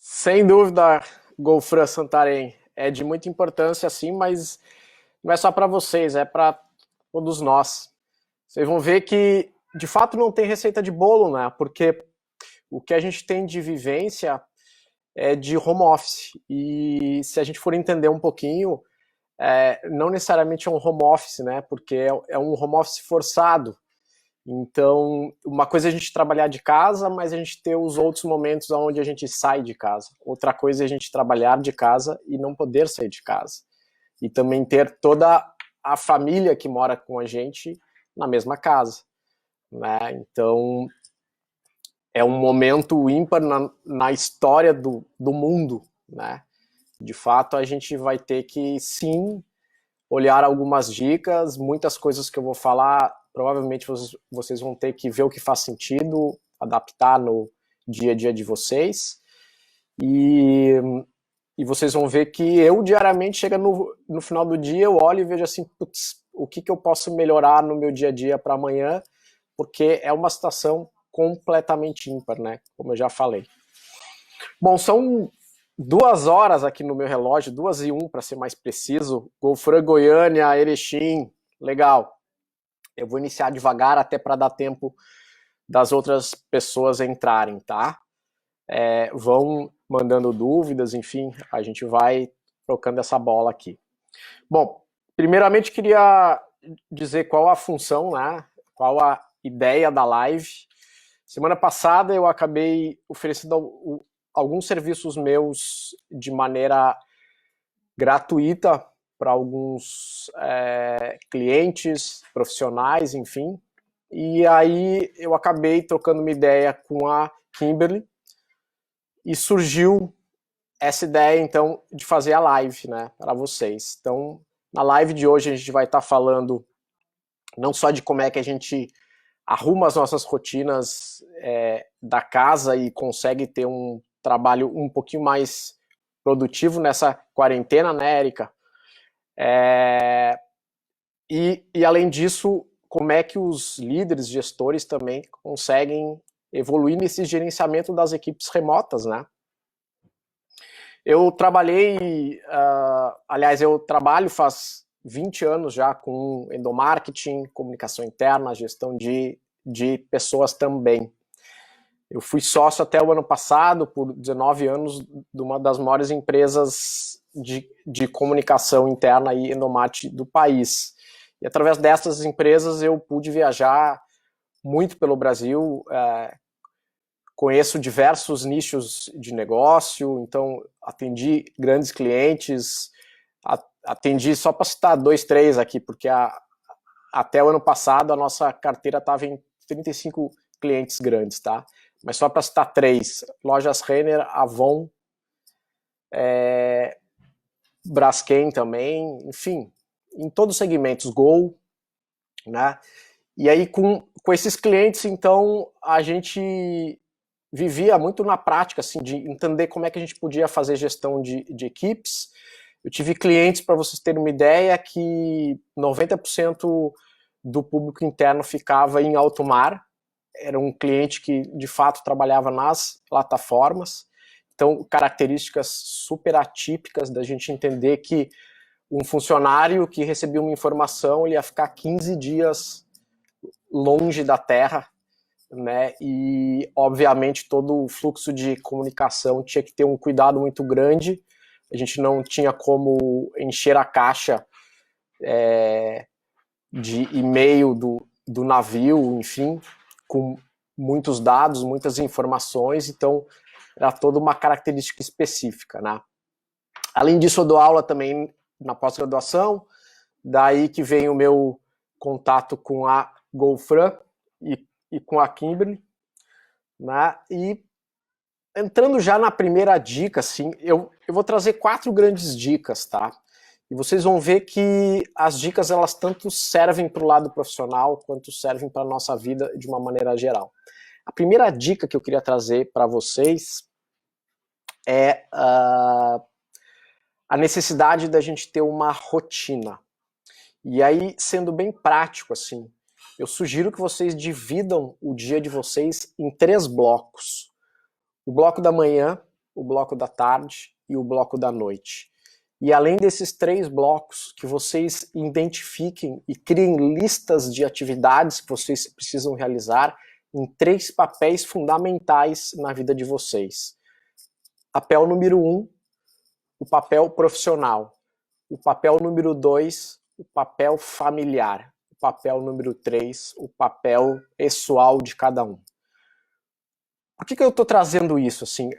Sem dúvida, Golfran Santarém, é de muita importância, sim, mas não é só para vocês, é para todos nós. Vocês vão ver que, de fato, não tem receita de bolo, né? Porque o que a gente tem de vivência é de home office. E se a gente for entender um pouquinho, não necessariamente é um home office, né? Porque é um home office forçado. Então, uma coisa é a gente trabalhar de casa, mas a gente ter os outros momentos onde a gente sai de casa. Outra coisa é a gente trabalhar de casa e não poder sair de casa. E também ter toda a família que mora com a gente na mesma casa, né? Então, é um momento ímpar na história do mundo, né? De fato, a gente vai ter que, sim, olhar algumas dicas, muitas coisas que eu vou falar, provavelmente vocês vão ter que ver o que faz sentido, adaptar no dia a dia de vocês, e, e vocês vão ver que eu diariamente, chega no final do dia, eu olho e vejo assim, putz, o que eu posso melhorar no meu dia a dia para amanhã, porque é uma situação completamente ímpar, né, como eu já falei. Bom, são 2 horas aqui no meu relógio, 2:01 para ser mais preciso. Golfran, Goiânia, Erechim, legal. Eu vou iniciar devagar até para dar tempo das outras pessoas entrarem, tá? Vão mandando dúvidas, enfim, a gente vai trocando essa bola aqui. Bom, primeiramente queria dizer qual a função, né? Qual a ideia da live. Semana passada eu acabei oferecendo alguns serviços meus de maneira gratuita para alguns clientes, profissionais, enfim. E aí eu acabei trocando uma ideia com a Kimberly e surgiu essa ideia, então, de fazer a live, né, para vocês. Então, na live de hoje a gente vai estar falando não só de como é que a gente arruma as nossas rotinas da casa e consegue ter um trabalho um pouquinho mais produtivo nessa quarentena, né, Érica? E além disso, como é que os líderes, gestores também conseguem evoluir nesse gerenciamento das equipes remotas, né? Eu trabalhei, aliás, eu trabalho faz 20 anos já com endomarketing, comunicação interna, gestão de pessoas também. Eu fui sócio até o ano passado, por 19 anos, de uma das maiores empresas de comunicação interna e endomarketing do país. E através dessas empresas eu pude viajar muito pelo Brasil, conheço diversos nichos de negócio, então atendi grandes clientes, atendi só para citar 2, 3 aqui, porque até o ano passado a nossa carteira estava em 35 clientes grandes, tá? Mas só para citar 3, Lojas Renner, Avon, Braskem também, enfim, em todos os segmentos, Gol, né? E aí com esses clientes, então, a gente vivia muito na prática, assim, de entender como é que a gente podia fazer gestão de equipes. Eu tive clientes, para vocês terem uma ideia, que 90% do público interno ficava em alto mar. Era um cliente que, de fato, trabalhava nas plataformas. Então, características super atípicas da gente entender que um funcionário que recebia uma informação, ele ia ficar 15 dias longe da Terra, né? E, obviamente, todo o fluxo de comunicação tinha que ter um cuidado muito grande. A gente não tinha como encher a caixa de e-mail do navio, enfim, com muitos dados, muitas informações, então era toda uma característica específica, né? Além disso, eu dou aula também na pós-graduação, daí que vem o meu contato com a Golfran e com a Kimberly, né? E entrando já na primeira dica, assim, eu vou trazer 4 grandes dicas, tá? E vocês vão ver que as dicas, elas tanto servem para o lado profissional, quanto servem para a nossa vida de uma maneira geral. A primeira dica que eu queria trazer para vocês é a necessidade da gente ter uma rotina. E aí, sendo bem prático, assim, eu sugiro que vocês dividam o dia de vocês em 3 blocos. O bloco da manhã, o bloco da tarde e o bloco da noite. E além desses 3 blocos, que vocês identifiquem e criem listas de atividades que vocês precisam realizar em 3 papéis fundamentais na vida de vocês. Papel número 1, o papel profissional. O papel número 2, o papel familiar. O papel número 3, o papel pessoal de cada um. Por que eu estou trazendo isso? Assim,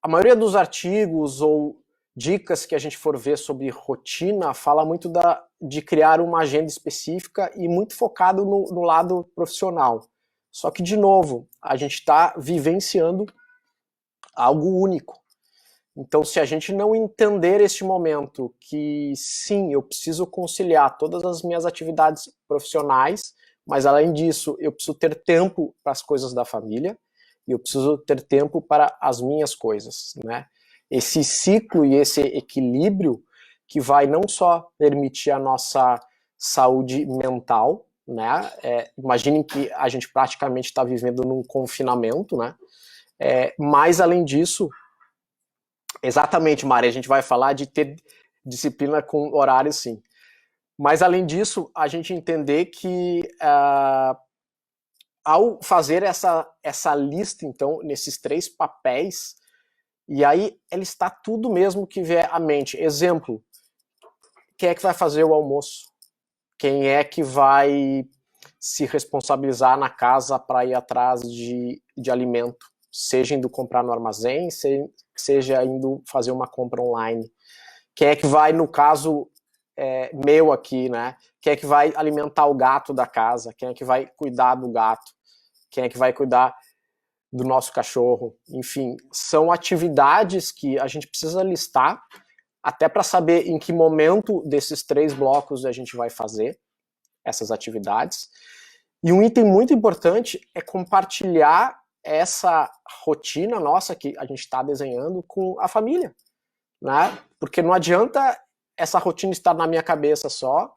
a maioria dos artigos ou dicas que a gente for ver sobre rotina fala muito de criar uma agenda específica e muito focado no lado profissional. Só que, de novo, a gente está vivenciando algo único. Então, se a gente não entender este momento que, sim, eu preciso conciliar todas as minhas atividades profissionais, mas, além disso, eu preciso ter tempo para as coisas da família e eu preciso ter tempo para as minhas coisas, né? Esse ciclo e esse equilíbrio que vai não só permitir a nossa saúde mental, né? Imaginem que a gente praticamente está vivendo num confinamento, né? Mas, além disso, exatamente, Mari, a gente vai falar de ter disciplina com horário, sim. Mas, além disso, a gente entender que ao fazer essa lista, então, nesses 3 papéis, e aí ela está tudo mesmo que vier à mente. Exemplo, quem é que vai fazer o almoço? Quem é que vai se responsabilizar na casa para ir atrás de alimento? Seja indo comprar no armazém, seja indo fazer uma compra online. Quem é que vai, no caso meu aqui, né? Quem é que vai alimentar o gato da casa? Quem é que vai cuidar do gato? Quem é que vai cuidar do nosso cachorro? Enfim, são atividades que a gente precisa listar, até para saber em que momento desses 3 blocos a gente vai fazer essas atividades. E um item muito importante é compartilhar essa rotina nossa que a gente está desenhando com a família, né? Porque não adianta essa rotina estar na minha cabeça só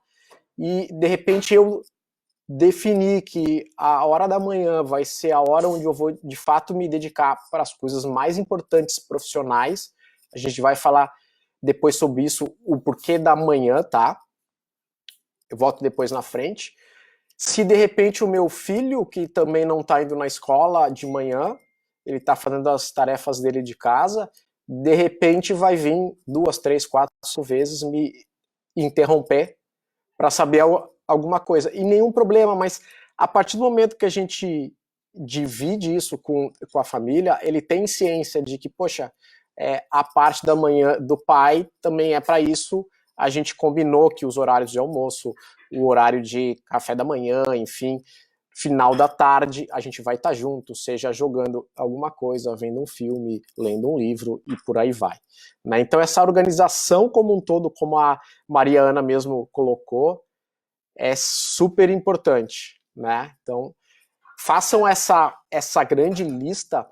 e, de repente, eu definir que a hora da manhã vai ser a hora onde eu vou, de fato, me dedicar para as coisas mais importantes profissionais. A gente vai falar depois sobre isso, o porquê da manhã, tá? Eu volto depois na frente. Se, de repente, o meu filho, que também não está indo na escola de manhã, ele está fazendo as tarefas dele de casa, de repente vai vir 2, 3, 4 vezes me interromper para saber alguma coisa. E nenhum problema, mas a partir do momento que a gente divide isso com a família, ele tem ciência de que, poxa, a parte da manhã do pai também é para isso. A gente combinou que os horários de almoço, o horário de café da manhã, enfim, final da tarde, a gente vai estar junto, seja jogando alguma coisa, vendo um filme, lendo um livro e por aí vai, né? Então essa organização como um todo, como a Maria Ana mesmo colocou, é super importante, né? Então façam essa grande lista,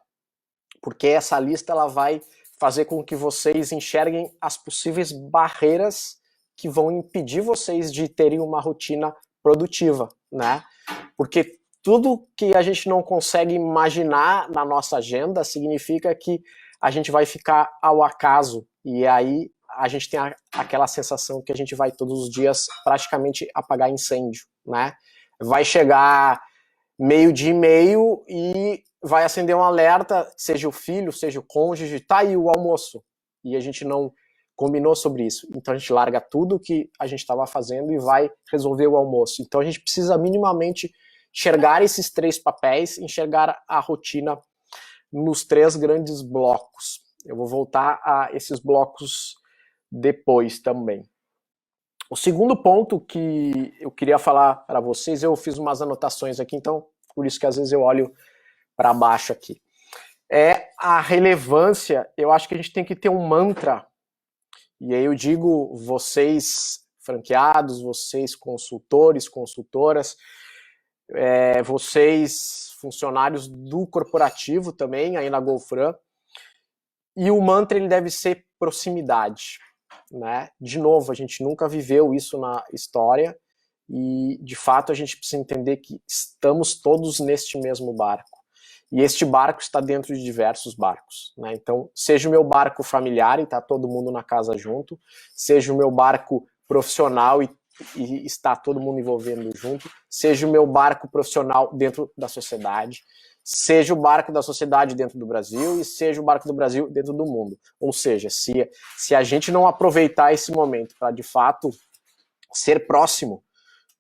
porque essa lista ela vai fazer com que vocês enxerguem as possíveis barreiras que vão impedir vocês de terem uma rotina produtiva, né? Porque tudo que a gente não consegue imaginar na nossa agenda significa que a gente vai ficar ao acaso, e aí a gente tem aquela sensação que a gente vai todos os dias praticamente apagar incêndio, né? Vai chegar meio-dia e meio e vai acender um alerta, seja o filho, seja o cônjuge, tá aí o almoço. E a gente não combinou sobre isso. Então a gente larga tudo que a gente estava fazendo e vai resolver o almoço. Então a gente precisa minimamente enxergar esses 3 papéis, enxergar a rotina nos 3 grandes blocos. Eu vou voltar a esses blocos depois também. O segundo ponto que eu queria falar para vocês, eu fiz umas anotações aqui, então por isso que às vezes eu olho para baixo aqui. É a relevância. Eu acho que a gente tem que ter um mantra, e aí eu digo vocês franqueados, vocês consultores, consultoras, vocês funcionários do corporativo também, aí na Golfran, e o mantra ele deve ser proximidade, né? De novo, a gente nunca viveu isso na história e, de fato, a gente precisa entender que estamos todos neste mesmo barco. E este barco está dentro de diversos barcos, né? Então, seja o meu barco familiar e está todo mundo na casa junto, seja o meu barco profissional e está todo mundo envolvendo junto, seja o meu barco profissional dentro da sociedade, seja o barco da sociedade dentro do Brasil e seja o barco do Brasil dentro do mundo. Ou seja, se a gente não aproveitar esse momento para, de fato, ser próximo,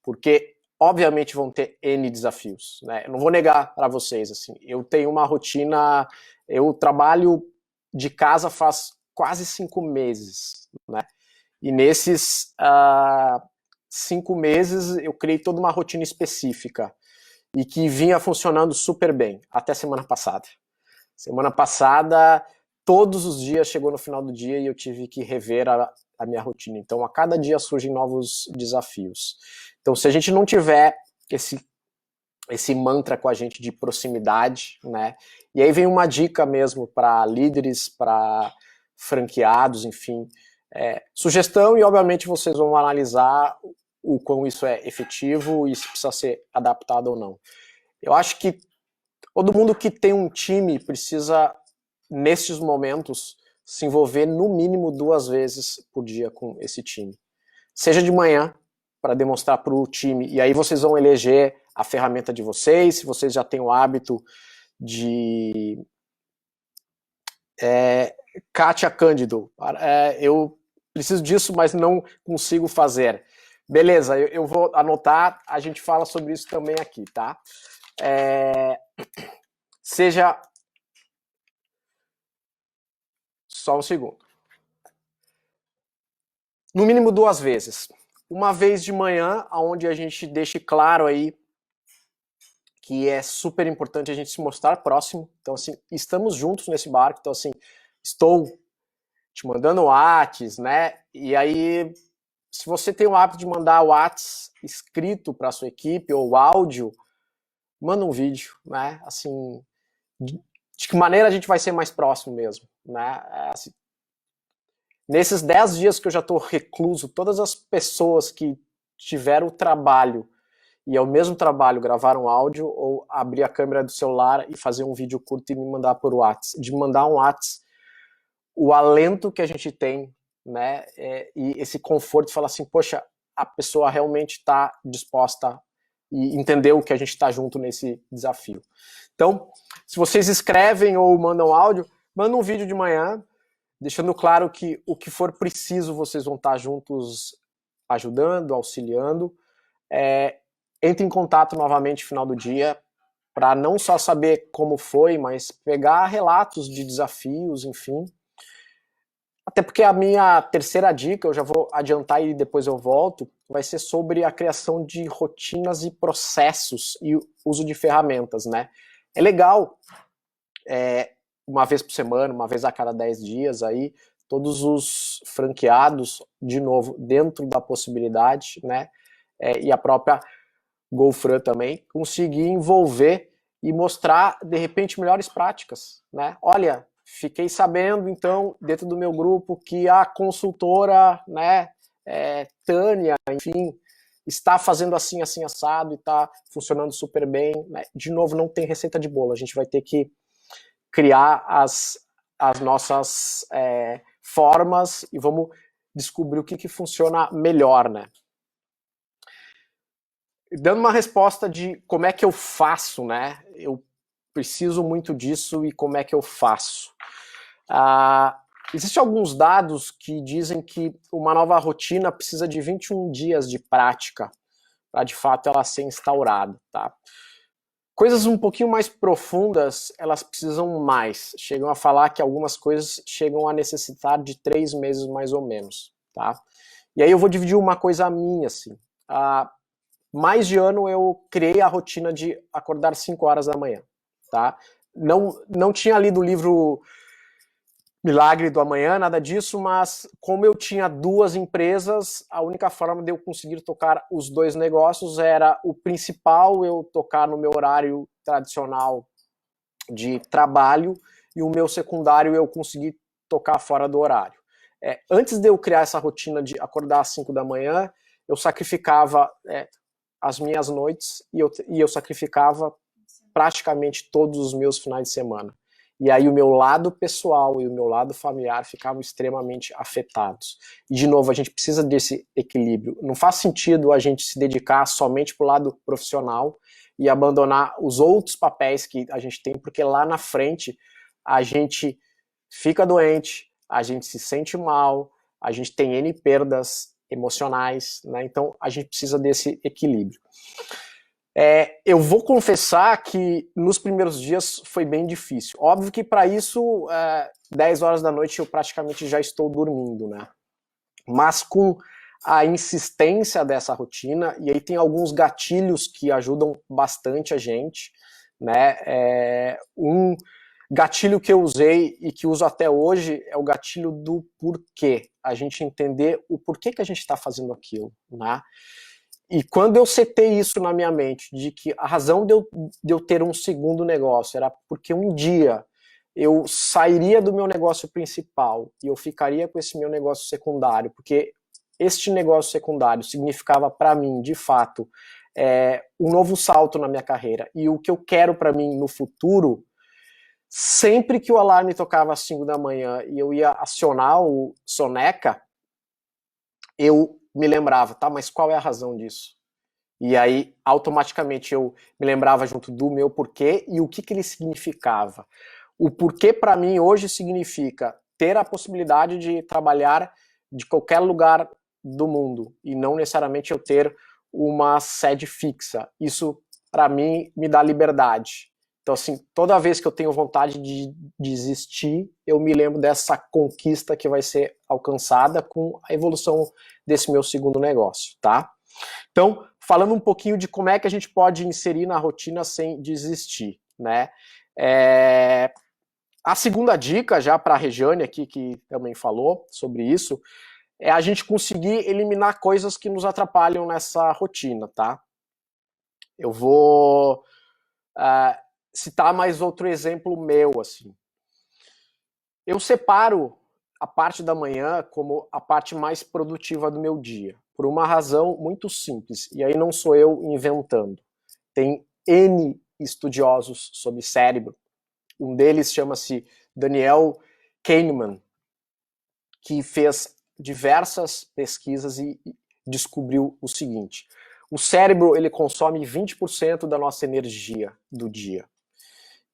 porque obviamente vão ter N desafios, né? Eu não vou negar para vocês, assim, eu tenho uma rotina, eu trabalho de casa faz quase 5 meses, né? E nesses 5 meses eu criei toda uma rotina específica e que vinha funcionando super bem, até semana passada. Semana passada, todos os dias, chegou no final do dia e eu tive que rever a minha rotina. Então, a cada dia surgem novos desafios. Então, se a gente não tiver esse mantra com a gente de proximidade, né? E aí vem uma dica mesmo para líderes, para franqueados, enfim. Sugestão, e obviamente vocês vão analisar o quão isso é efetivo e se precisa ser adaptado ou não. Eu acho que todo mundo que tem um time precisa, nesses momentos, se envolver no mínimo 2 vezes por dia com esse time. Seja de manhã, para demonstrar para o time, e aí vocês vão eleger a ferramenta de vocês, se vocês já têm o hábito de... Kátia Cândido, eu preciso disso, mas não consigo fazer. Beleza, eu vou anotar, a gente fala sobre isso também aqui, tá? Seja... Só um segundo. No mínimo 2 vezes. Uma vez de manhã, onde a gente deixe claro aí que é super importante a gente se mostrar próximo. Então, assim, estamos juntos nesse barco. Então, assim, estou te mandando Whats, né? E aí, se você tem o hábito de mandar Whats escrito para a sua equipe ou áudio, manda um vídeo, né? Assim, de que maneira a gente vai ser mais próximo mesmo, né? Assim, nesses 10 dias que eu já estou recluso, todas as pessoas que tiveram o trabalho e ao mesmo trabalho gravar um áudio ou abrir a câmera do celular e fazer um vídeo curto e me mandar por WhatsApp, de mandar um WhatsApp, o alento que a gente tem, né, e esse conforto de falar assim, poxa, a pessoa realmente está disposta e entendeu que a gente está junto nesse desafio. Então, se vocês escrevem ou mandam áudio, manda um vídeo de manhã, deixando claro que o que for preciso vocês vão estar juntos ajudando, auxiliando. Entre em contato novamente no final do dia para não só saber como foi, mas pegar relatos de desafios, enfim. Até porque a minha terceira dica, eu já vou adiantar e depois eu volto, vai ser sobre a criação de rotinas e processos e o uso de ferramentas, né? É legal, uma vez por semana, uma vez a cada 10 dias, aí, todos os franqueados, de novo, dentro da possibilidade, né? E a própria GoFran também, conseguir envolver e mostrar, de repente, melhores práticas, né? Olha, fiquei sabendo, então, dentro do meu grupo, que a consultora, né, Tânia, enfim, está fazendo assim, assim, assado e está funcionando super bem, né? De novo, não tem receita de bolo, a gente vai ter que criar as nossas formas e vamos descobrir o que funciona melhor, né? Dando uma resposta de como é que eu faço, né? Eu preciso muito disso e como é que eu faço. Existem alguns dados que dizem que uma nova rotina precisa de 21 dias de prática para, de fato, ela ser instaurada, tá? Coisas um pouquinho mais profundas, elas precisam mais. Chegam a falar que algumas coisas chegam a necessitar de 3 meses mais ou menos, tá? E aí eu vou dividir uma coisa minha, assim. Mais de ano eu criei a rotina de acordar 5 horas da manhã, tá? Não tinha lido o livro Milagre do Amanhã, nada disso, mas como eu tinha 2 empresas, a única forma de eu conseguir tocar os 2 negócios era o principal, eu tocar no meu horário tradicional de trabalho, e o meu secundário eu conseguir tocar fora do horário. Antes de eu criar essa rotina de acordar às 5 da manhã, eu sacrificava as minhas noites e eu sacrificava praticamente todos os meus finais de semana. E aí o meu lado pessoal e o meu lado familiar ficavam extremamente afetados. E, de novo, a gente precisa desse equilíbrio. Não faz sentido a gente se dedicar somente para o lado profissional e abandonar os outros papéis que a gente tem, porque lá na frente a gente fica doente, a gente se sente mal, a gente tem N perdas emocionais, né? Então a gente precisa desse equilíbrio. Eu vou confessar que nos primeiros dias foi bem difícil. Óbvio que para isso, 10 horas da noite eu praticamente já estou dormindo, né? Mas com a insistência dessa rotina, e aí tem alguns gatilhos que ajudam bastante a gente, né? Um gatilho que eu usei e que uso até hoje é o gatilho do porquê. A gente entender o porquê que a gente está fazendo aquilo, né? E quando eu setei isso na minha mente, de que a razão de eu ter um segundo negócio era porque um dia eu sairia do meu negócio principal e eu ficaria com esse meu negócio secundário, porque este negócio secundário significava para mim, de fato, um novo salto na minha carreira. E o que eu quero para mim no futuro, sempre que o alarme tocava às 5 da manhã e eu ia acionar o Soneca, eu me lembrava, tá, mas qual é a razão disso? E aí, automaticamente, eu me lembrava junto do meu porquê e o que ele significava. O porquê, para mim, hoje significa ter a possibilidade de trabalhar de qualquer lugar do mundo e não necessariamente eu ter uma sede fixa. Isso, para mim, me dá liberdade. Então, assim, toda vez que eu tenho vontade de desistir, eu me lembro dessa conquista que vai ser alcançada com a evolução desse meu segundo negócio, tá? Então, falando um pouquinho de como é que a gente pode inserir na rotina sem desistir, né? A segunda dica, já para a Regiane aqui, que também falou sobre isso, é a gente conseguir eliminar coisas que nos atrapalham nessa rotina, tá? Eu vou citar mais outro exemplo meu, assim. Eu separo a parte da manhã como a parte mais produtiva do meu dia, por uma razão muito simples, e aí não sou eu inventando. Tem N estudiosos sobre cérebro, um deles chama-se Daniel Kahneman, que fez diversas pesquisas e descobriu o seguinte: o cérebro ele consome 20% da nossa energia do dia.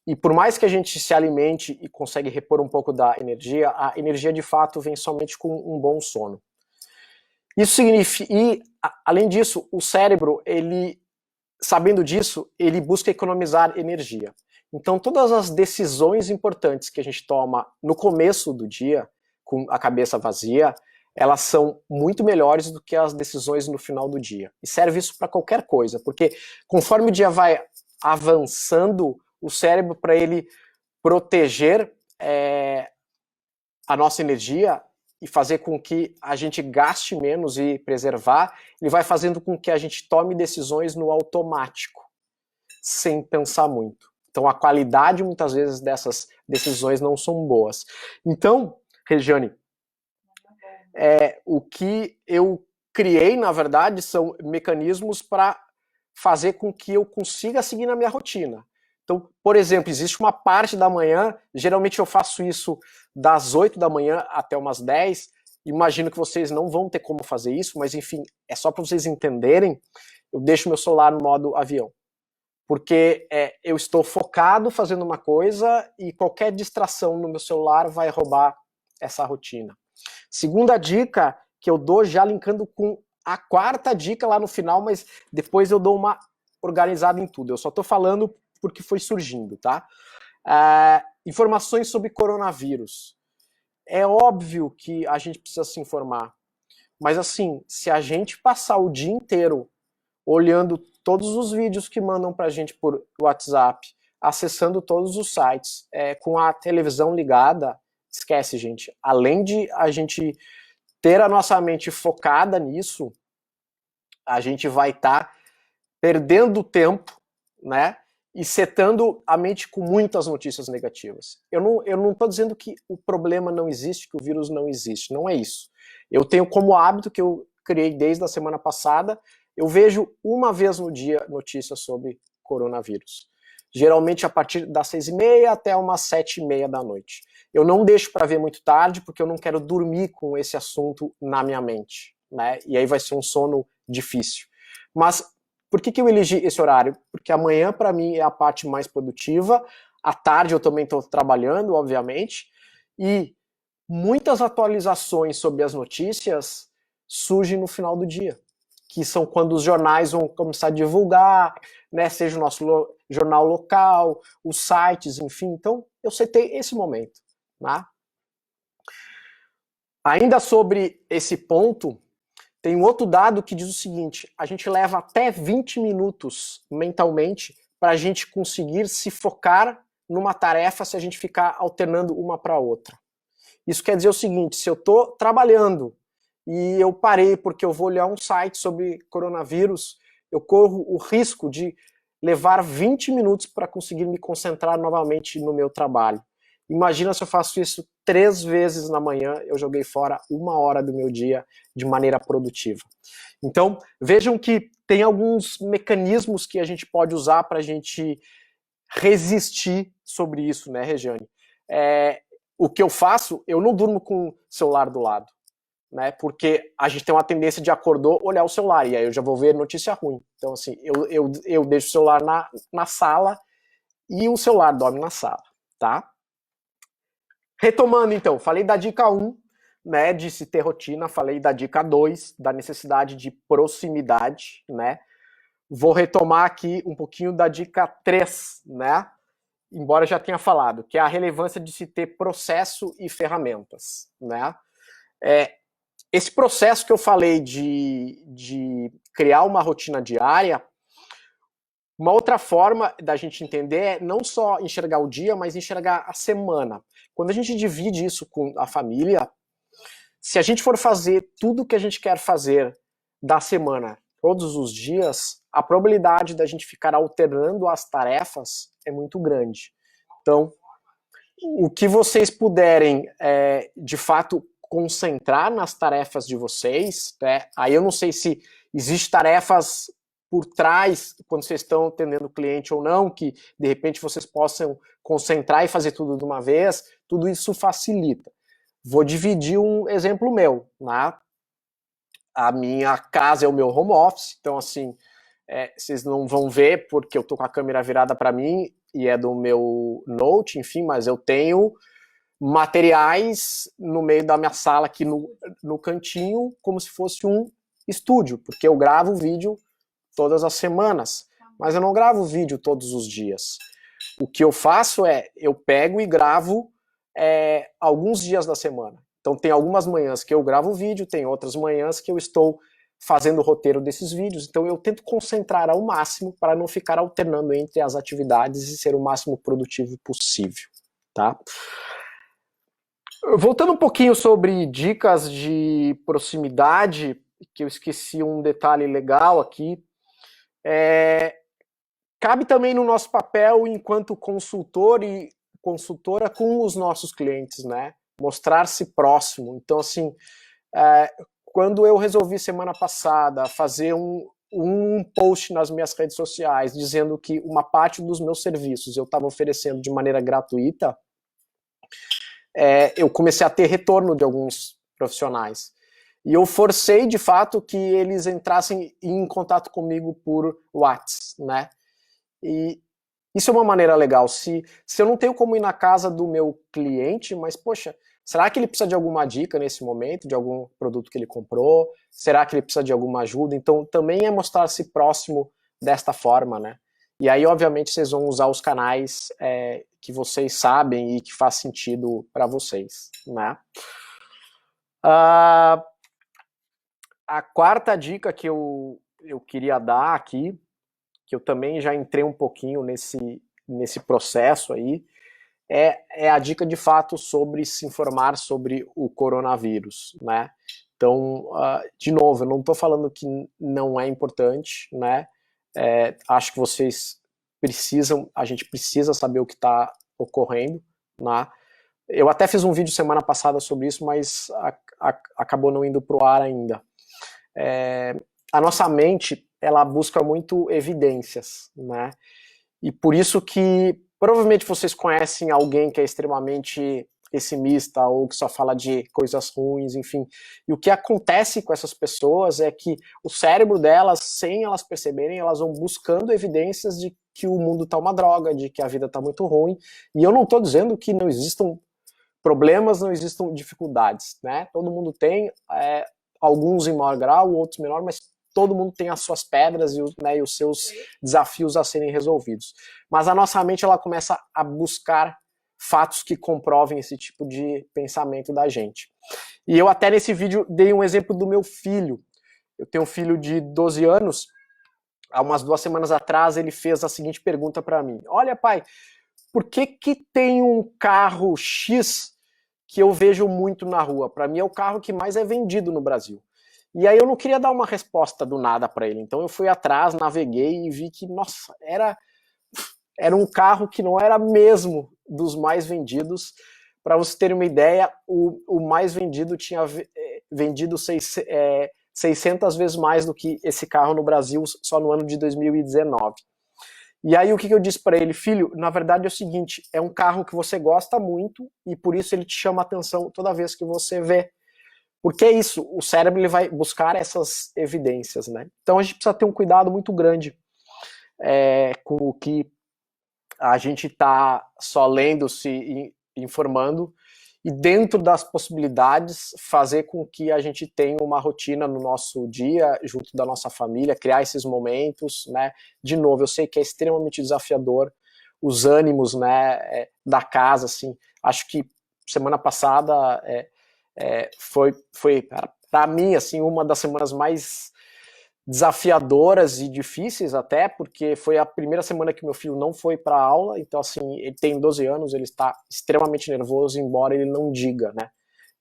E por mais que a gente se alimente e consegue repor um pouco da energia, a energia de fato vem somente com um bom sono. Isso significa, e além disso, o cérebro, ele, sabendo disso, ele busca economizar energia. Então todas as decisões importantes que a gente toma no começo do dia, com a cabeça vazia, elas são muito melhores do que as decisões no final do dia. E serve isso para qualquer coisa, porque conforme o dia vai avançando, o cérebro, para ele proteger a nossa energia e fazer com que a gente gaste menos e preservar, ele vai fazendo com que a gente tome decisões no automático, sem pensar muito. Então a qualidade, muitas vezes, dessas decisões não são boas. Então, Regiane, o que eu criei, na verdade, são mecanismos para fazer com que eu consiga seguir na minha rotina. Então, por exemplo, existe uma parte da manhã, geralmente eu faço isso das 8 da manhã até umas 10, imagino que vocês não vão ter como fazer isso, mas enfim, é só para vocês entenderem, eu deixo meu celular no modo avião. Porque eu estou focado fazendo uma coisa e qualquer distração no meu celular vai roubar essa rotina. Segunda dica que eu dou, já linkando com a quarta dica lá no final, mas depois eu dou uma organizada em tudo. Eu só estou falando porque foi surgindo, tá? Informações sobre coronavírus. É óbvio que a gente precisa se informar, mas assim, se a gente passar o dia inteiro olhando todos os vídeos que mandam pra gente por WhatsApp, acessando todos os sites, com a televisão ligada, esquece, gente. Além de a gente ter a nossa mente focada nisso, a gente vai estar perdendo tempo, né? E setando a mente com muitas notícias negativas. Eu não estou dizendo que o problema não existe, que o vírus não existe. Não é isso. Eu tenho como hábito, que eu criei desde a semana passada, eu vejo uma vez no dia notícias sobre coronavírus. geralmente a partir das 6h30 até umas 7h30 da noite. Eu não deixo para ver muito tarde, porque eu não quero dormir com esse assunto na minha mente, né? E aí vai ser um sono difícil. Mas por que eu elegi esse horário? Porque amanhã, para mim, é a parte mais produtiva, à tarde eu também estou trabalhando, obviamente, e muitas atualizações sobre as notícias surgem no final do dia, que são quando os jornais vão começar a divulgar, né, seja o nosso jornal local, os sites, enfim. Então, eu setei esse momento. Né? Ainda sobre esse ponto, tem um outro dado que diz o seguinte: a gente leva até 20 minutos mentalmente para a gente conseguir se focar numa tarefa se a gente ficar alternando uma para outra. Isso quer dizer o seguinte: se eu estou trabalhando e eu parei porque eu vou olhar um site sobre coronavírus, eu corro o risco de levar 20 minutos para conseguir me concentrar novamente no meu trabalho. Imagina se eu faço isso 3 vezes na manhã, eu joguei fora 1 hora do meu dia de maneira produtiva. Então, vejam que tem alguns mecanismos que a gente pode usar para a gente resistir sobre isso, né, Regiane? O que eu faço, eu não durmo com o celular do lado, né? Porque a gente tem uma tendência de acordou, olhar o celular, e aí eu já vou ver notícia ruim. Então, assim, eu deixo o celular na sala e o celular dorme na sala, tá? Retomando, então, falei da dica 1, né, de se ter rotina, falei da dica 2, da necessidade de proximidade, né? Vou retomar aqui um pouquinho da dica 3, né? Embora eu já tenha falado, que é a relevância de se ter processo e ferramentas, né? Esse processo que eu falei de criar uma rotina diária, uma outra forma da gente entender é não só enxergar o dia, mas enxergar a semana. Quando a gente divide isso com a família, se a gente for fazer tudo o que a gente quer fazer da semana, todos os dias, a probabilidade da gente ficar alternando as tarefas é muito grande. Então, o que vocês puderem, de fato, concentrar nas tarefas de vocês, né? Aí eu não sei se existem tarefas por trás, quando vocês estão atendendo o cliente ou não, que de repente vocês possam concentrar e fazer tudo de uma vez, tudo isso facilita. Vou dividir um exemplo meu, né? A minha casa é o meu home office, então assim, vocês não vão ver porque eu tô com a câmera virada para mim e é do meu Note, enfim, mas eu tenho materiais no meio da minha sala aqui no cantinho, como se fosse um estúdio, porque eu gravo vídeo todas as semanas, mas eu não gravo vídeo todos os dias. O que eu faço eu pego e gravo alguns dias da semana. Então tem algumas manhãs que eu gravo vídeo, tem outras manhãs que eu estou fazendo o roteiro desses vídeos. Então eu tento concentrar ao máximo para não ficar alternando entre as atividades e ser o máximo produtivo possível, tá? Voltando um pouquinho sobre dicas de proximidade, que eu esqueci um detalhe legal aqui, cabe também no nosso papel enquanto consultor e consultora com os nossos clientes, né? Mostrar-se próximo. Então, assim, quando eu resolvi semana passada fazer um post nas minhas redes sociais dizendo que uma parte dos meus serviços eu estava oferecendo de maneira gratuita, eu comecei a ter retorno de alguns profissionais. E eu forcei, de fato, que eles entrassem em contato comigo por WhatsApp, né? E isso é uma maneira legal. Se eu não tenho como ir na casa do meu cliente, mas, poxa, será que ele precisa de alguma dica nesse momento, de algum produto que ele comprou? Será que ele precisa de alguma ajuda? Então, também é mostrar-se próximo desta forma, né? E aí, obviamente, vocês vão usar os canais que vocês sabem e que faz sentido para vocês, né? A quarta dica que eu queria dar aqui, que eu também já entrei um pouquinho nesse processo aí, é a dica de fato sobre se informar sobre o coronavírus, né? Então, de novo, eu não estou falando que não é importante, né? Acho que vocês a gente precisa saber o que está ocorrendo, né? Eu até fiz um vídeo semana passada sobre isso, mas acabou não indo para o ar ainda. A nossa mente, ela busca muito evidências, né? E por isso que provavelmente vocês conhecem alguém que é extremamente pessimista ou que só fala de coisas ruins, enfim. E o que acontece com essas pessoas é que o cérebro delas, sem elas perceberem, elas vão buscando evidências de que o mundo está uma droga, de que a vida está muito ruim. E eu não estou dizendo que não existam problemas, não existam dificuldades, né? Todo mundo tem, alguns em maior grau, outros menor, mas todo mundo tem as suas pedras e, né, e os seus desafios a serem resolvidos. Mas a nossa mente, ela começa a buscar fatos que comprovem esse tipo de pensamento da gente. E eu até nesse vídeo dei um exemplo do meu filho. Eu tenho um filho de 12 anos, há umas 2 semanas atrás ele fez a seguinte pergunta para mim: olha, pai, por que que tem um carro X que eu vejo muito na rua? Para mim é o carro que mais é vendido no Brasil. E aí eu não queria dar uma resposta do nada para ele, então eu fui atrás, naveguei e vi que, nossa, era um carro que não era mesmo dos mais vendidos. Para você ter uma ideia, o mais vendido tinha vendido 600 vezes mais do que esse carro no Brasil só no ano de 2019. E aí o que eu disse para ele: filho, na verdade é o seguinte, é um carro que você gosta muito e por isso ele te chama a atenção toda vez que você vê. Porque é isso, o cérebro ele vai buscar essas evidências, né? Então a gente precisa ter um cuidado muito grande com o que a gente está só lendo, se informando, e dentro das possibilidades fazer com que a gente tenha uma rotina no nosso dia, junto da nossa família, criar esses momentos, né? De novo, eu sei que é extremamente desafiador, os ânimos, né, da casa, assim, acho que semana passada foi para mim, assim, uma das semanas mais desafiadoras e difíceis até, porque foi a primeira semana que meu filho não foi para aula, então assim, ele tem 12 anos, ele está extremamente nervoso, embora ele não diga, né?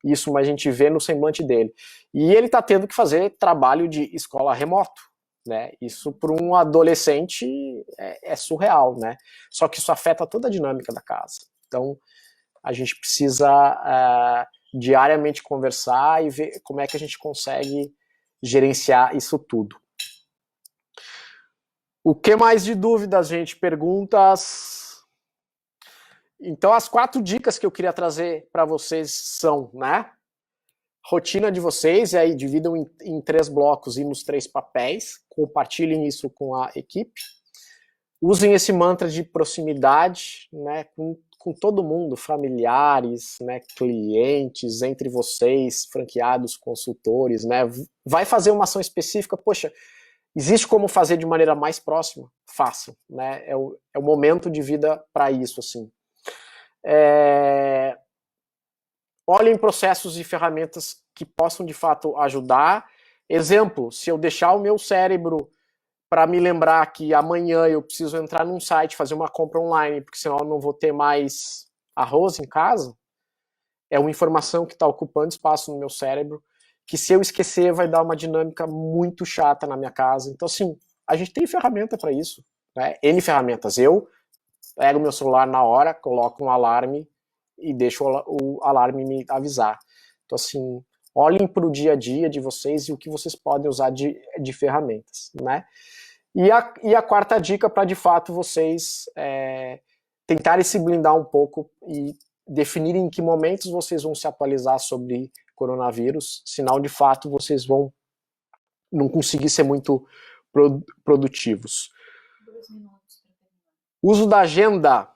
Isso, mas a gente vê no semblante dele. E ele está tendo que fazer trabalho de escola remoto, né? Isso para um adolescente é surreal, né? Só que isso afeta toda a dinâmica da casa. Então, a gente precisa diariamente conversar e ver como é que a gente consegue gerenciar isso tudo. O que mais de dúvidas, gente? Perguntas? Então, as 4 dicas que eu queria trazer para vocês são, né? Rotina de vocês, e aí dividam em 3 blocos e nos 3 papéis. Compartilhem isso com a equipe. Usem esse mantra de proximidade, né? Com todo mundo, familiares, né? Clientes, entre vocês, franqueados, consultores, né? Vai fazer uma ação específica, poxa, existe como fazer de maneira mais próxima? Façam, né? É o momento de vida para isso, assim. Olhem processos e ferramentas que possam, de fato, ajudar. Exemplo, se eu deixar o meu cérebro para me lembrar que amanhã eu preciso entrar num site, fazer uma compra online, porque senão eu não vou ter mais arroz em casa, é uma informação que está ocupando espaço no meu cérebro, que se eu esquecer vai dar uma dinâmica muito chata na minha casa. Então, assim, a gente tem ferramenta para isso, né? N ferramentas. Eu pego meu celular na hora, coloco um alarme e deixo o alarme me avisar. Então, assim, olhem para o dia a dia de vocês e o que vocês podem usar de ferramentas, né? E a 4ª dica para, de fato, vocês tentarem se blindar um pouco e definirem em que momentos vocês vão se atualizar sobre coronavírus, senão, de fato, vocês vão não conseguir ser muito produtivos. 2 minutos para terminar. Uso da agenda.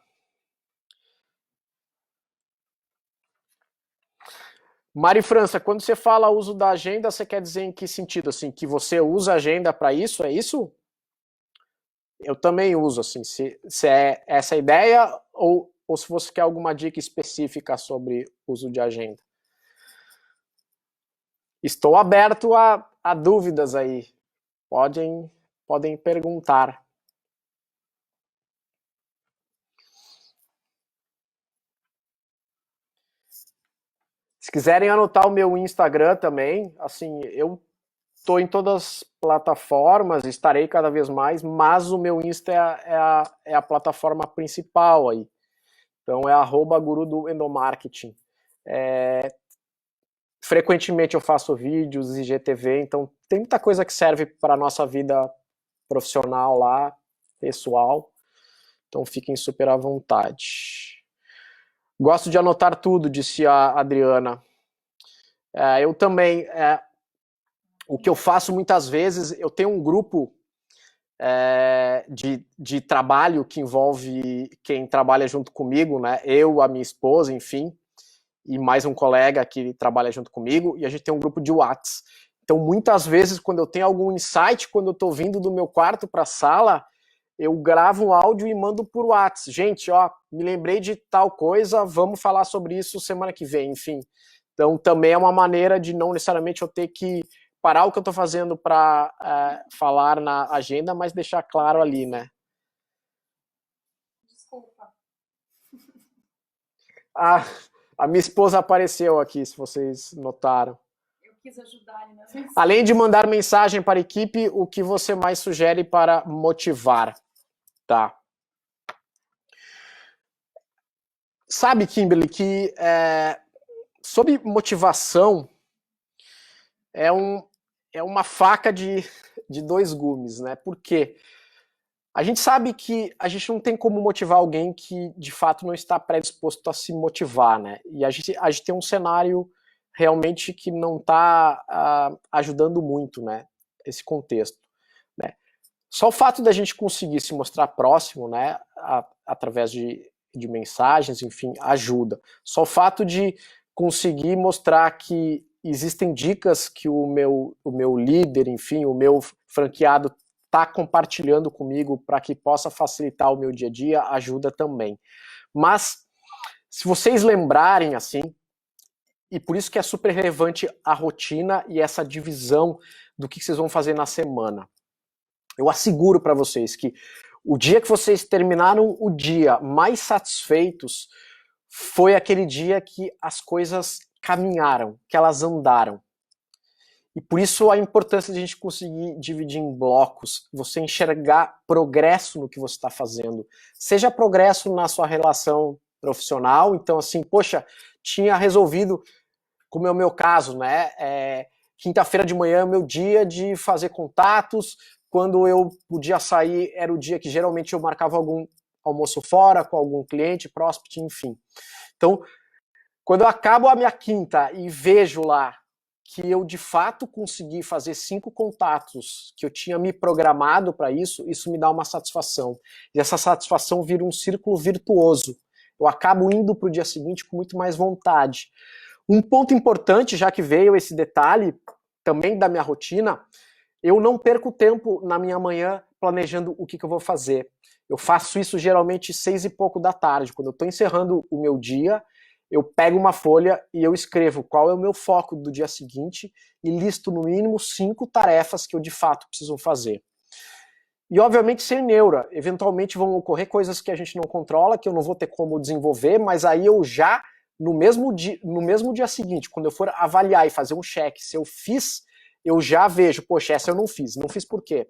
Mari França, quando você fala uso da agenda, você quer dizer em que sentido? Assim, que você usa a agenda para isso? É isso? Eu também uso, assim, se é essa a ideia ou se você quer alguma dica específica sobre uso de agenda. Estou aberto a dúvidas aí. Podem perguntar. Se quiserem anotar o meu Instagram também, assim, eu estou em todas as plataformas, estarei cada vez mais, mas o meu Insta é a plataforma principal aí. Então é @guru do endomarketing. Frequentemente eu faço vídeos, IGTV, então tem muita coisa que serve para a nossa vida profissional lá, pessoal. Então fiquem super à vontade. Gosto de anotar tudo, disse a Adriana. Eu também. O que eu faço muitas vezes, eu tenho um grupo de trabalho que envolve quem trabalha junto comigo, né? Eu, a minha esposa, enfim, e mais um colega que trabalha junto comigo, e a gente tem um grupo de WhatsApp. Então, muitas vezes, quando eu tenho algum insight, quando eu estou vindo do meu quarto para a sala, eu gravo um áudio e mando por WhatsApp. Gente, ó, me lembrei de tal coisa, vamos falar sobre isso semana que vem, enfim. Então, também é uma maneira de não necessariamente eu ter que parar o que eu estou fazendo para falar na agenda, mas deixar claro ali, né? Desculpa. A minha esposa apareceu aqui, se vocês notaram. Eu quis ajudar ali nas mensagens. Além de mandar mensagem para a equipe, o que você mais sugere para motivar? Tá. Sabe, Kimberly, que sobre motivação é uma faca de dois gumes, né? Por quê? A gente sabe que a gente não tem como motivar alguém que de fato não está predisposto a se motivar, né? E a gente tem um cenário realmente que não está ajudando muito, né? Esse contexto, né? Só o fato da gente conseguir se mostrar próximo, né? Através de mensagens, enfim, ajuda. Só o fato de conseguir mostrar que existem dicas que o meu líder, enfim, o meu franqueado está compartilhando comigo para que possa facilitar o meu dia a dia, ajuda também. Mas, se vocês lembrarem, assim, e por isso que é super relevante a rotina e essa divisão do que vocês vão fazer na semana. Eu asseguro para vocês que o dia que vocês terminaram o dia mais satisfeitos foi aquele dia que as coisas caminharam, que elas andaram. E por isso a importância de a gente conseguir dividir em blocos, você enxergar progresso no que você está fazendo. Seja progresso na sua relação profissional, então assim, poxa, tinha resolvido, como é o meu caso, né? Quinta-feira de manhã é o meu dia de fazer contatos, quando eu podia sair era o dia que geralmente eu marcava algum almoço fora, com algum cliente, prospect, enfim. Então, quando eu acabo a minha quinta e vejo lá que eu de fato consegui fazer 5 contatos, que eu tinha me programado para isso, isso me dá uma satisfação. E essa satisfação vira um círculo virtuoso. Eu acabo indo para o dia seguinte com muito mais vontade. Um ponto importante, já que veio esse detalhe também da minha rotina, eu não perco tempo na minha manhã planejando o que eu vou fazer. Eu faço isso geralmente 6 e pouco da tarde. Quando eu estou encerrando o meu dia, eu pego uma folha e eu escrevo qual é o meu foco do dia seguinte e listo no mínimo 5 tarefas que eu de fato preciso fazer. E obviamente sem neura, eventualmente vão ocorrer coisas que a gente não controla, que eu não vou ter como desenvolver, mas aí eu já, no mesmo dia seguinte, quando eu for avaliar e fazer um cheque, se eu fiz, eu já vejo, poxa, essa eu não fiz. Não fiz por quê?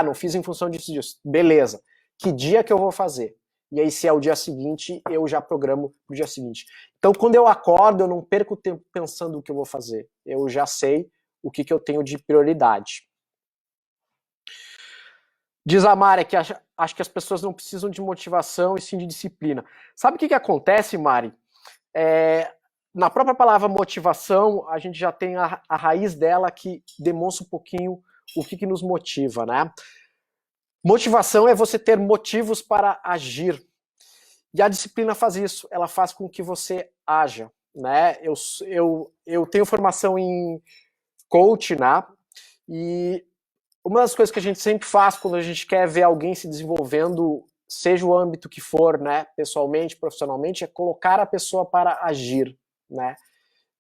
Não fiz em função disso. Beleza. Que dia que eu vou fazer? E aí, se é o dia seguinte, eu já programo pro dia seguinte. Então, quando eu acordo, eu não perco tempo pensando o que eu vou fazer. Eu já sei o que eu tenho de prioridade. Diz a Mari que acho que as pessoas não precisam de motivação e sim de disciplina. Sabe o que acontece, Mari? Na própria palavra motivação, a gente já tem a raiz dela que demonstra um pouquinho o que nos motiva, né? Motivação é você ter motivos para agir. E a disciplina faz isso, ela faz com que você haja, né? Eu tenho formação em coach, né? E uma das coisas que a gente sempre faz quando a gente quer ver alguém se desenvolvendo, seja o âmbito que for, né? Pessoalmente, profissionalmente, é colocar a pessoa para agir, né?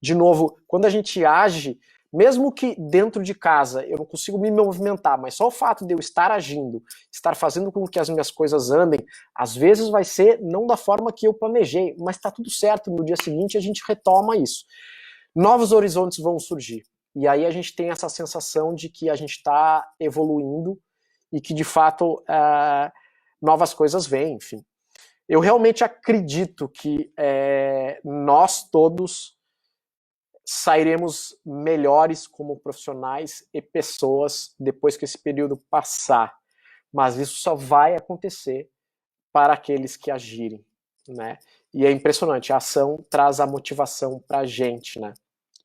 De novo, quando a gente age, mesmo que dentro de casa eu não consigo me movimentar, mas só o fato de eu estar agindo, estar fazendo com que as minhas coisas andem, às vezes vai ser não da forma que eu planejei, mas tá tudo certo, no dia seguinte a gente retoma isso. Novos horizontes vão surgir. E aí a gente tem essa sensação de que a gente está evoluindo e que de fato novas coisas vêm, enfim. Eu realmente acredito que nós todos sairemos melhores como profissionais e pessoas depois que esse período passar. Mas isso só vai acontecer para aqueles que agirem, né? E é impressionante, a ação traz a motivação para a gente, né?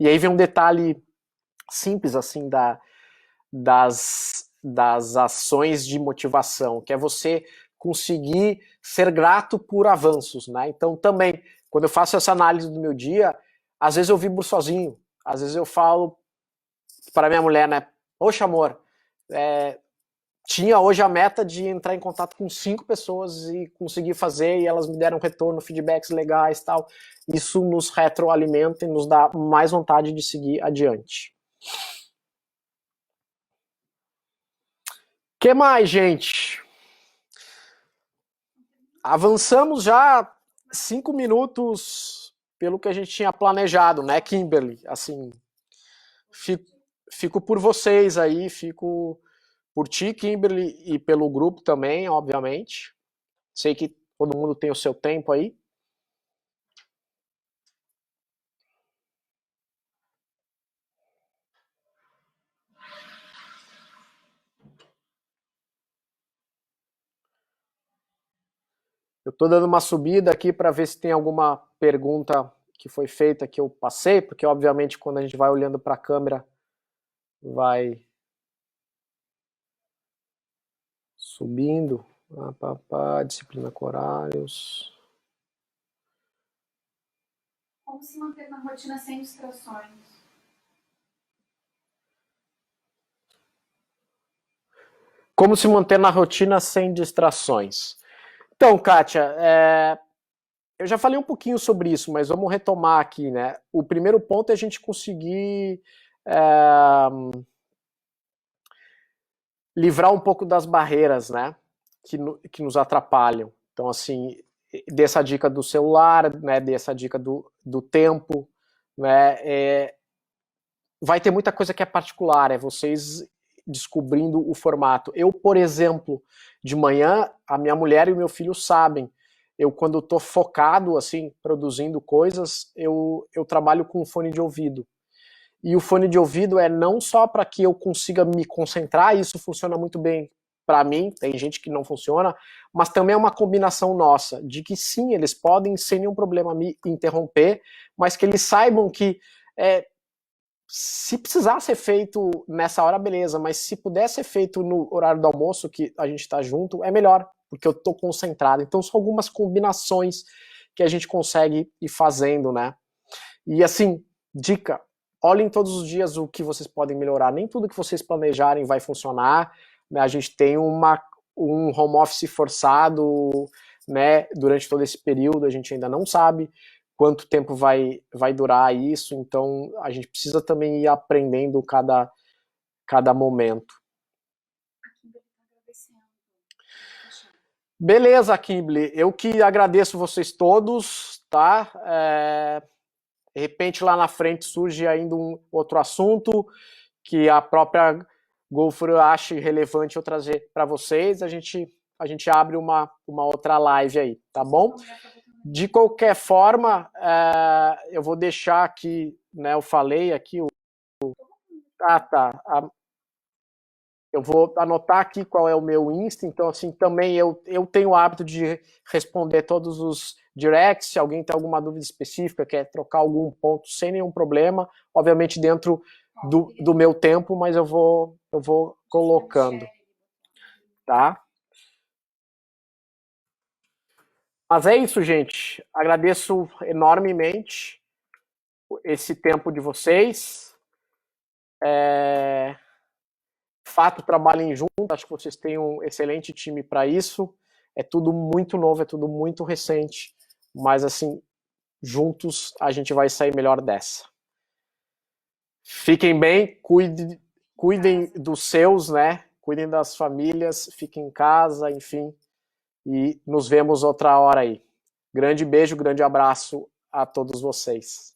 E aí vem um detalhe simples, assim, das ações de motivação, que é você conseguir ser grato por avanços, né? Então, também, quando eu faço essa análise do meu dia, às vezes eu vibro sozinho, às vezes eu falo para minha mulher, né? Poxa, amor, tinha hoje a meta de entrar em contato com 5 pessoas e conseguir fazer, e elas me deram retorno, feedbacks legais e tal. Isso nos retroalimenta e nos dá mais vontade de seguir adiante. Que mais, gente? Avançamos já 5 minutos pelo que a gente tinha planejado, né, Kimberly? Assim, fico por vocês aí, fico por ti, Kimberly, e pelo grupo também, obviamente. Sei que todo mundo tem o seu tempo aí. Eu estou dando uma subida aqui para ver se tem alguma pergunta que foi feita que eu passei, porque obviamente quando a gente vai olhando para a câmera, vai subindo. Disciplina com horários. Como se manter na rotina sem distrações? Como se manter na rotina sem distrações? Então, Kátia, eu já falei um pouquinho sobre isso, mas vamos retomar aqui, né? O primeiro ponto é a gente conseguir livrar um pouco das barreiras, né? Que nos atrapalham. Então, assim, dê essa dica do celular, né? Dê essa dica do tempo, né? Vai ter muita coisa que é particular, é vocês descobrindo o formato. Eu, por exemplo, de manhã, a minha mulher e o meu filho sabem. Eu, quando estou focado, assim, produzindo coisas, eu trabalho com fone de ouvido. E o fone de ouvido é não só para que eu consiga me concentrar, isso funciona muito bem para mim, tem gente que não funciona, mas também é uma combinação nossa, de que sim, eles podem, sem nenhum problema, me interromper, mas que eles saibam que se precisar ser feito nessa hora, beleza, mas se puder ser feito no horário do almoço, que a gente está junto, é melhor, porque eu estou concentrado. Então são algumas combinações que a gente consegue ir fazendo, né? E assim, dica, olhem todos os dias o que vocês podem melhorar. Nem tudo que vocês planejarem vai funcionar, né? A gente tem um home office forçado, né, durante todo esse período, a gente ainda não sabe quanto tempo vai durar isso, então a gente precisa também ir aprendendo cada momento. Beleza, Kimberly, eu que agradeço vocês todos, tá? De repente lá na frente surge ainda um outro assunto que a própria Gofro ache relevante eu trazer para vocês, a gente abre uma outra live aí, tá bom? De qualquer forma, eu vou deixar aqui, né, eu falei aqui, eu vou anotar aqui qual é o meu Insta, então assim, também eu tenho o hábito de responder todos os directs, se alguém tem alguma dúvida específica, quer trocar algum ponto sem nenhum problema, obviamente dentro do meu tempo, mas eu vou colocando, tá? Mas é isso, gente. Agradeço enormemente esse tempo de vocês. De fato, trabalhem juntos. Acho que vocês têm um excelente time para isso. É tudo muito novo, é tudo muito recente. Mas, assim, juntos a gente vai sair melhor dessa. Fiquem bem, cuidem dos seus, né? Cuidem das famílias, fiquem em casa, enfim. E nos vemos outra hora aí. Grande beijo, grande abraço a todos vocês.